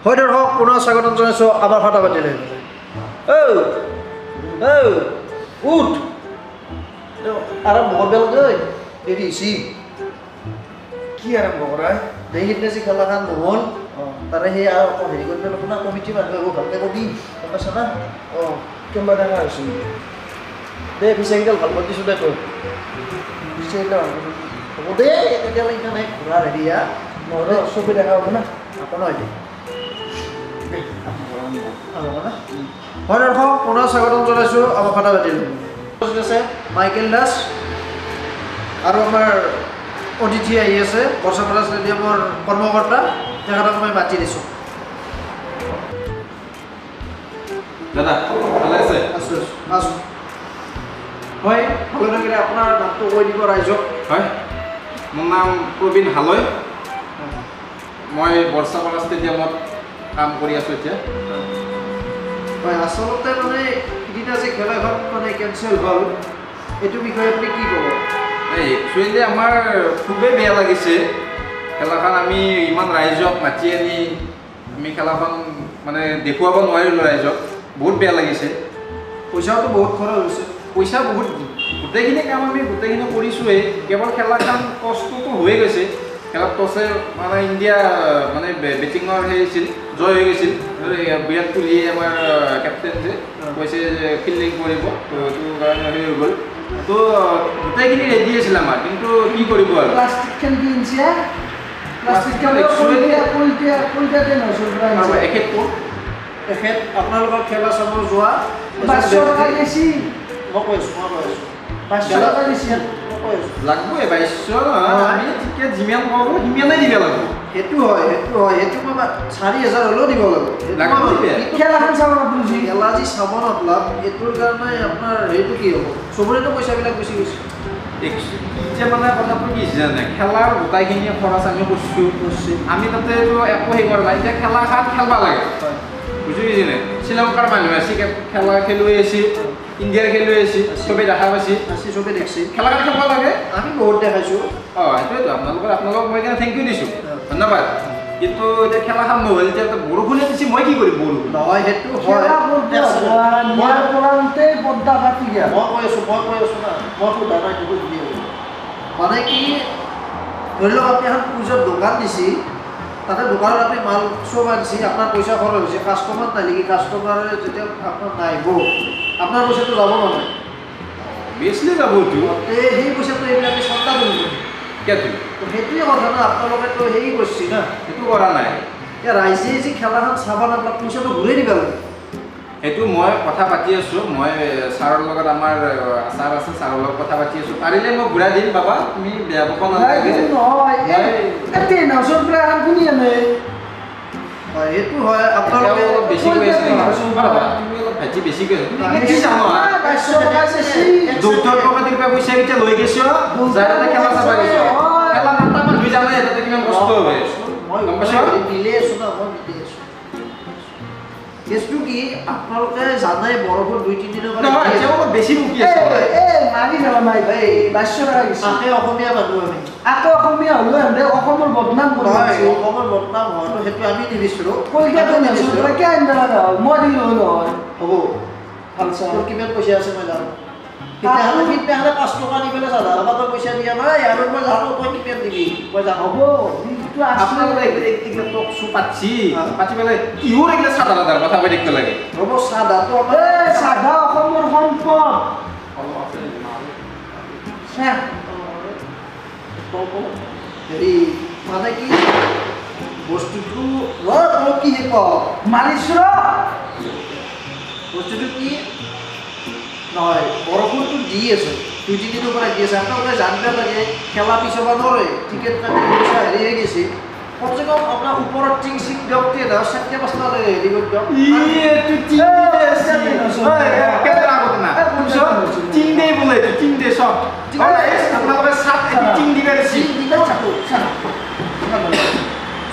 হয় দৰ্শক পুনৰ স্বাগতম জনাইছোঁ আমাৰ ফাটাবাটিলৈ উঠ আৰম্ভ বেলগৈ এৰি কি আৰম্ভ কৰা সেইদিনা যি খেলাখন নহ'ল তাৰে সেই হেৰি কৰি পেলাই আপোনাৰ কমিটি মানুহ আহিব ভালকৈ কবি গম পাইছা না কেম্বা ডাঙৰ হৈছোঁ দে পিছেকেইডাল ভাল কৰি দিছোঁ দে তই পিছেকেইডাল হ'ব দে তেতিয়াহ'লে ইমান এই ঘূৰা হেৰিয়া নহ'লে চবে দেখা হ'ব না আকৌ নহয় দে হয় দৰ্শক পুনৰ স্বাগতম জনাইছোঁ আমাৰ ফাটাবাটিলৈ আছে মাইকেল দাস আৰু আমাৰ অতিথি আহি আছে বৰচাপাৰা ষ্টেডিয়ামৰ কৰ্মকৰ্তা তেখেতক মই মাতি দিছোঁ দাদা ভালে আছে আছোঁ আছোঁ হয় ভালে থাকিলে আপোনাৰ নামটো কৈ দিব ৰাইজক হয় মোৰ নাম প্ৰবীণ হালৈ মই বৰচাপাৰা ষ্টেডিয়ামত কাম কৰি আছোঁ এতিয়া হয় আচলতে মানে সিদিনা যে খেল এখন মানে কেঞ্চেল হ'ল এইটো বিষয়ে আপুনি কি ক'ব একচুৱেলি আমাৰ খুবেই বেয়া লাগিছে খেলাখন আমি ইমান ৰাইজক মাতি আনি আমি খেলাখন মানে দেখুৱাব নোৱাৰিলোঁ ৰাইজক বহুত বেয়া লাগিছে পইচাওতো বহুত খৰচ হৈছে পইচা বহুত গোটেইখিনি কাম আমি গোটেইখিনি কৰিছোঁৱেই কেৱল খেলাখন কষ্টটো হৈ গৈছে খেলাত টছে মানে ইণ্ডিয়া মানে বেটিঙৰ সেই আছিল জয় হৈ গৈছিল বিৰাট কোহলি আমাৰ কেপ্টেইন যে কৈছে যে ফিল্ডিং কৰিব তো সেইটো কাৰণে হেৰি হৈ গ'ল তো গোটেইখিনি ৰেডি আছিল আমাৰ কিন্তু কি কৰিব আৰু প্লাষ্টিকখন কি ইঞ্চিয়া প্লাষ্টিকখন এখেত আপোনালোকৰ খেলা চাব যোৱা মই কৈ আছোঁ লাগবই 2200 আমি টিকেট যিমান পাব সিমানেই দিব লাগিব সেইটো হয় সেইটো মই 4000 হ'লেও দিব লাগিব খেলাখন চাব নাপালোঁ খেলা যি চাব নাপালাম এইটোৰ কাৰণে আপোনাৰ হেৰিটো কি হ'ব চবৰেতো পইচাবিলাক গুচি গৈছে এতিয়া মানে কথাটো কি জানে খেলাৰ গোটাইখিনি খৰচ আমি কৰিছোঁ আমি তাতেতো একো হেৰি কৰা নাই এতিয়া খেলাখন খেলবা লাগে বুজি পাইছেনে শ্ৰীলংকাৰ মানুহ আছে খেলা খেলুৱৈ আছে ইণ্ডিয়াৰ খেলুৱৈ আছে চবেই দেখা পাইছে চবেই দেখছি খেলাখন খেলব লাগে আমি বহুত দেখাইছোঁ সেইটোৱেতো আপোনালোকক মই এতিয়া থেংক ইউ দিছোঁ ধন্যবাদ কিন্তু এতিয়া খেলাখন নহ'ল এতিয়া বৰষুণে দিছে মই কি কৰিম বৰষুণ নহয় সেইটো হয় মই পদ্মা কাটি দিয়া মই কৈ আছোঁ না মই সোধা নাই সেইটো সুধি আছোঁ মানে কি ধৰি লওক আপুনি এখন পুজত দোকান দিছে তাতে দোকানত আপুনি মাল চব আনিছে আপোনাৰ পইচা খৰচ হৈছে কাষ্টমাৰ নাই নেকি কাষ্টমাৰে যেতিয়া আপোনাৰ নাহিব আপোনাৰ পইচাটো যাব নহয় বেছিলে যাব এইটো সেই পইচাটো এইবিলাক আমি চন্তা কৰিব কেতো সেইটোৱে কথা না আপোনালোকেতো হেৰি কৰিছে না সেইটো কৰা নাই এতিয়া ৰাইজে যি খেলাখন চাব নাপালে পইচাটো ঘূৰাই দিব লাগে সেইটো মই কথা পাতি আছোঁ মই ছাৰৰ লগত আমাৰ ছাৰ আছে ছাৰৰ লগত কথা পাতি আছোঁ পাৰিলে মই ঘূৰাই দিম বাবা তুমি বেয়া পাব নালাগে সেইটো হয় আপোনালোকে অলপ বেছি কৈ আছে তুমি অলপ ভাজি বেছি কৈ যৌথৰ প্ৰকাতিৰ পৰা পইচা কেইটা লৈ গৈছ যাই তাতে খেলা চাব গৈছ খেলা নাটা মানুহ জানে তাতে কিমান কষ্ট হয় গম পাইছ দিলে আছোঁ না মই দি আছোঁ কেছটো কি আপোনালোকে জানাই বৰষুণ 2-3 দিনৰ নহয় এতিয়া অলপ বেছি মুখি আছে মাৰি নেলা মাৰি ভাই 2200 টকা গৈছে তাকে অসমীয়া মানুহ আমি আকৌ অসমীয়া হ'লো এনে অসমৰ বদনাম কৰি আছে অসমৰ বদনাম হয়তো সেইটো আমি নিবিচাৰোঁ কলকাতা নিবিচাৰোঁ কিয় আনিব লগা হ'ল মই দিলোঁ নহয় হ'ব ভাল চাহ তোৰ কিমান পইচা আছে মই জানো সিদিনাখনে 5 টকা দি পেলাই চাধা কাবাৰ পইচা দিয়া নাই আৰু মই জানো তই কিমান দিবি মই জানো হ'ব দিনটো আপোনালোকে এইবিলাক টক চু পাতি পেলাই কিহৰ এইগিলা চাদা দাদাৰ কথা কৈ থাকিব লাগে হ'ব চাধাটো আমাৰ চাধা অসমৰ সম্পদ হেৰি মানে কি বস্তুটো কি ক মাৰিছোঁ বস্তুটো কি নহয় বৰষুণটো দি আছে 2-3 দিনৰ পৰা দি আছে আপোনালোকে জানিব লাগে খেলা পিছাব নোৱাৰে টিকেট কাটি পইচা হেৰি হৈ গৈছে কমচে কম আপোনাৰ ওপৰত টিং চিং দিয়ক দিয়ে ধৰক 4-5টা হেৰি কৰি দিয়ক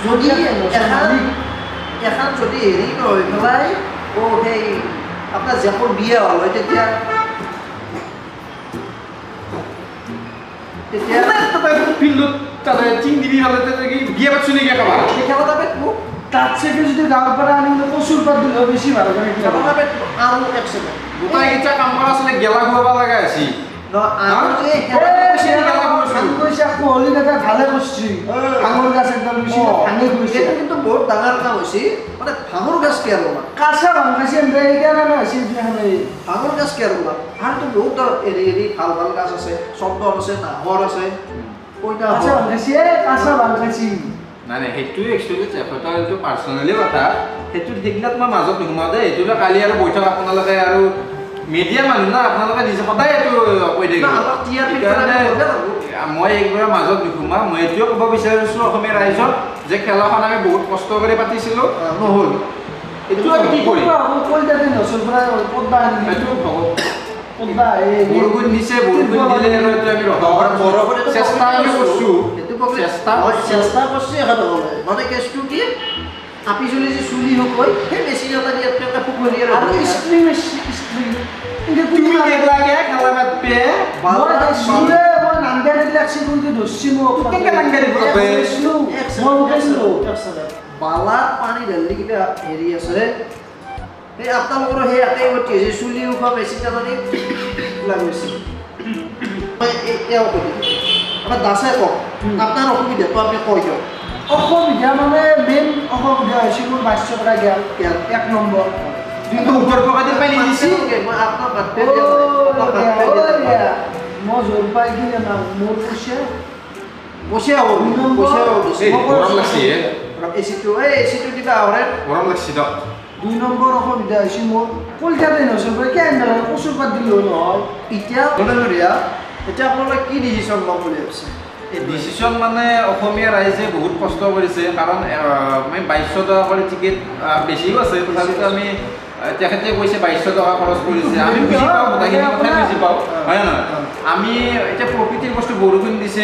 যদি এখন যদি হেৰি নহয় পেলাই সেই আপোনাৰ জেপৰ বিয়া হ'ল হয় তেতিয়া ফিল্ডত তাতে চিং দিবি হ'লে বিয়া পাতিছোঁ নেকি একেবাৰে খেলা যাবে মোক তাত চেকে যদি গাঁৱৰ পৰা আনি কচুৰ পাত দিলে বেছি ভাল কৰে খেলা পেট আৰু এক ছেকেণ্ড গোটাই কেইটা কাম কৰা আছিলে গেলা খুৱাব লগা আছে কোহলি দাদা ভালে কৰিছে ভাঙৰ গাছ একদম বেছি ভাঙি গৈছে সেইটো কিন্তু বহুত ডাঙৰ কাম হৈছে মানে ভাঙৰ গাছ কি আৰু কাঁচা ভাঙাইছে সেইকাৰণে হৈছে ভাঙৰ গাছ কি আৰু আৰুতো বহুত এৰি ভাল ভাল গাছ আছে চন্দন আছে নাহৰ আছে কইনা কাঁচা ভাঙাইছে কাঁচা ভাঙাইছে নাই নাই সেইটোৱে একচুৱেলি চেফাৰ এইটো পাৰ্চনেলি কথা সেইটো সেইবিলাক মই মাজত নোসোমাওঁ দেই এইটো কালি আৰু বৈঠক আপোনালোকে আৰু মিডিয়া মানুহ না আপোনালোকে নিজে সদায় এইটো কৈ থাকিব মই একবাৰ মাজত নোসোমাওঁ মই এইটোৱে ক'ব বিচাৰিছোঁ অসমীয়া ৰাইজক যে খেলাখন আমি বহুত কষ্ট কৰি পাতিছিলোঁ নহ'ল এইটো আমি কি কৰিম বৰষুণ দিছে বৰষুণ দিলে আৰু এইটো আমি ৰখাব চেষ্টা আমি কৰিছোঁ চেষ্টা করছি এখন মানে কেসটু কি আপনি চলে যে চুলি হোক ওই সেই মেশিন এটা দিয়ে একটা পুকুর দিয়ে আর স্ট্রিং স্ট্রিং কিন্তু তুমি দেখলাকে খেলা বাদ পে মই সুরে মই নাঙ্গারে লাগছি কিন্তু দস্যি মো কেকে নাঙ্গারে বলবে মই উঠাইছিলো বালা পানি ঢালি কিটা হেৰি আছে এই আপোনালোকৰ সেই এটাই গতি হৈছে চুলি উঠোৱা মেচিনটা মানে লাগিছে আমাৰ দাসে কওক আপনাৰ অসুবিধাটো আপনি কই দিয়ক অসুবিধা মানে মেইন অসুবিধা হৈছে মোৰ 2200 টাকা গেল এক নম্বৰ কিন্তু উপৰ পকেটে পাই নিছি মই আপনাৰ বাটে মই জোৰ পাই কি না মোৰ পইচা বসে আও এই গৰম লাগছে এসিটো দিবা আৰে গৰম লাগছে তো 2 নম্বৰ অসুবিধা হৈছে মোৰ কলকাতাতে নচল কৰে কি আনবা কচুৰ পাত দিলো নহয় এতিয়া বনৰিয়া এতিয়া আপোনালোকে কি ডিসিশন ল'ব বুলি ভাবিছে এই ডিসিশন মানে অসমীয়া ৰাইজে বহুত কষ্ট কৰিছে কাৰণ আমি 2200 টকা কৰি টিকেট বেছিও আছে তথাপিতো আমি তেখেতে কৈছে 2200 টকা খৰচ কৰিছে আমি বুজি পাওঁ কথাখিনি কথা বুজি পাওঁ হয় না আমি এতিয়া প্ৰকৃতিৰ বস্তু বৰষুণ দিছে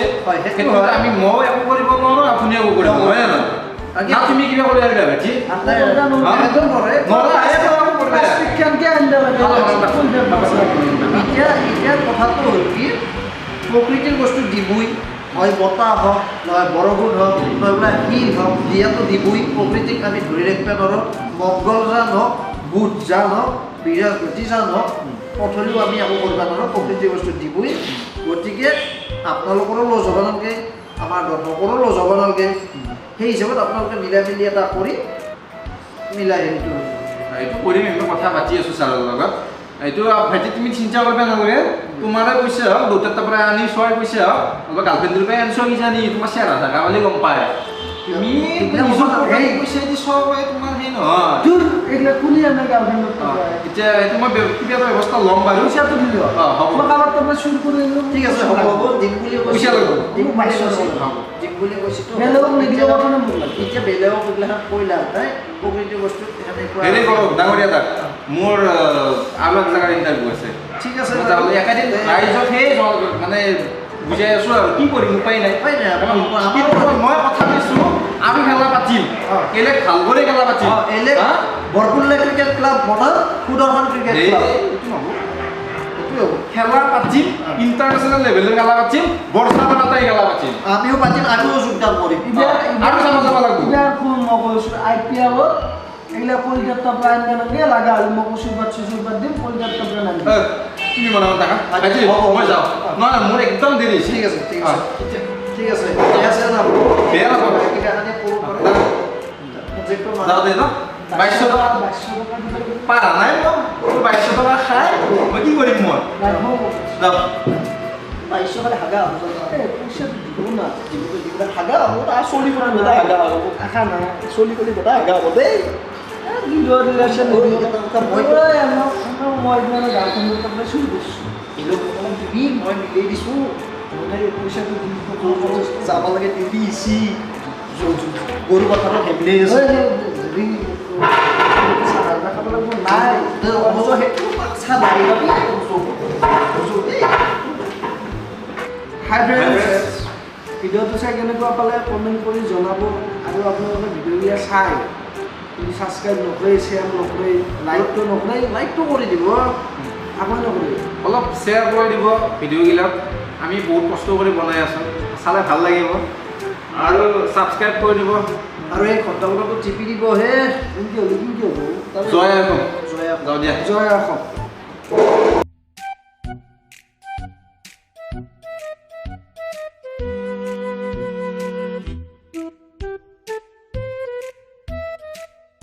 সেইটো আমি মই একো কৰিব নোৱাৰো আপুনি একো কৰিব হয় না না তুমি কিবা কৰি আৰু ভাবি আপনাৰ একদম নৰে এতিয়া কথাটো হ'ল কি প্ৰকৃতিৰ বস্তু দিবই হয় বতাহ হওক নহয় বৰষুণ হওক নহয় বোলে শিল হওক দিয়াটো দিবই প্ৰকৃতিক আমি ধৰি ৰাখিব নোৱাৰোঁ মংগলযান হওক বুধযান হওক বৃহস্পতিযান হওক পথলিও আমি একো কৰিব নোৱাৰোঁ প্ৰকৃতিৰ বস্তু দিবই গতিকে আপোনালোকৰো লছ হ'ব নালাগে আমাৰ দৰ্শকৰো লছ হ'ব নালাগে সেই হিচাপত আপোনালোকে মিলাই মিলি এটা কৰি মিলাই হেৰিটো এইটো কৰিম আমি কথা পাতি আছো ছাৰৰ লগত এইটো ভাইটি তুমি চিন্তা কৰিব নালাগে তোমাৰে কৈছে হওক দেউতাৰ তাৰ পৰা আনি চোৱাৰ কৈছে হওক অলপ গাৰ্লফ্ৰেণ্ডৰ পৰা আনিছ কিজানি তোমাৰ চেহেৰা থাকা বুলি গম পায় তুমি কৈছে যে চব তোমাৰ সেই নহয় দূৰ এইগিলা কুলি আনে গাঁওখনত এতিয়া এইটো মই কিবা এটা ব্যৱস্থা ল'ম বাৰু পইচাটো দিলো হ'ব মই কাৰোবাৰ তাৰ পৰা চুৰ কৰি আনিলো ঠিক আছে হ'ব হ'ব দিম বুলি পইচা লাগিব দিম দিম বুলি কৈছিতো বেলেগক নিদিলে কথা নাই মোক লাগে এতিয়া বেলেগক এইবিলাক কৈলা তাই প্ৰকৃতিৰ বস্তু হেৰি কৰক ডাঙৰীয়া তাক মোৰ আৰু এক জেগাৰ ইণ্টাৰভিউ আছে ঠিক আছে একেদিন ৰাইজক সেই মানে বুজাই আছো আৰু কি কৰিম উপায় নাই মই কথা দিছো আমি খেলা পাতিম কেলে ভাল কৰি খেলা পাতিম বৰপুল্লা ক্ৰিকেট ক্লাব বনাম সুদৰ্শন ক্ৰিকেট ক্লাব খেলা পাতিম ইণ্টাৰনেশ্যনেল লেভেলৰ খেলা পাতিম বৰ্ষাপাত এটাই খেলা পাতিম আমিও পাতিম আমিও যোগদান কৰিম আৰু চাব যাব লাগিব এতিয়া মই কৈছো IPL এগুলা কলকাতা প্রাইম নাগে লাগা আর মই সুপার দিম কলকাতা প্রাইম নাগে তুমি মনে মনে থাকা আজি মই যাওঁ না মোৰ একদম দেৰি ঠিক আছে ঠিক আছে ঠিক আছে বেয়া আছে না বেয়া না কিটা আনে পুরো করে যাওঁ দে ন 2200 টকা পাৰা নাই মই 2200 টকা খাই মই কি কৰিম মই যাওঁ 2200 খালি হাগা হ'ব পয়সা দিব না দিবলে হাগা হ'ব তা চলি পৰা না হাগা হ'ব আখা না চলি কলি বটা হাগা হ'ব দেই ভিডিও রিলেশন মই মানে গার্লফ্রেন্ডের কাছে শুরু করছি এলো কোন দিবি মই মিলাই দিছো ওটাই পয়সাটো দিব যাব লাগে দিবি ইসি গরু কথাটো হেবলে আছে যদি সাদা খাব লাগব নাই তো অবশ্য হেতু সাদা দিবি হাই ফ্রেন্ডস ভিডিওটো চাই কেনেকুৱা পালে কমেণ্ট কৰি জনাব আৰু আপোনালোকে ভিডিঅ'বিলাক চাই যদি ছাবস্ক্ৰাইব নকৰে শ্বেয়াৰ নকৰে লাইকটো কৰি দিব আপুনি নকৰিব অলপ শ্বেয়াৰ কৰি দিব ভিডিঅ'বিলাক আমি বহুত কষ্ট কৰি বনাই আছোঁ চালে ভাল লাগিব আৰু ছাবস্ক্ৰাইব কৰি দিব আৰু এই ঘণ্টা বলটো টিপি দিব হে কিন্তু কি হ'ব জয় এখন জয়া যাওঁ দিয়া জয় আসক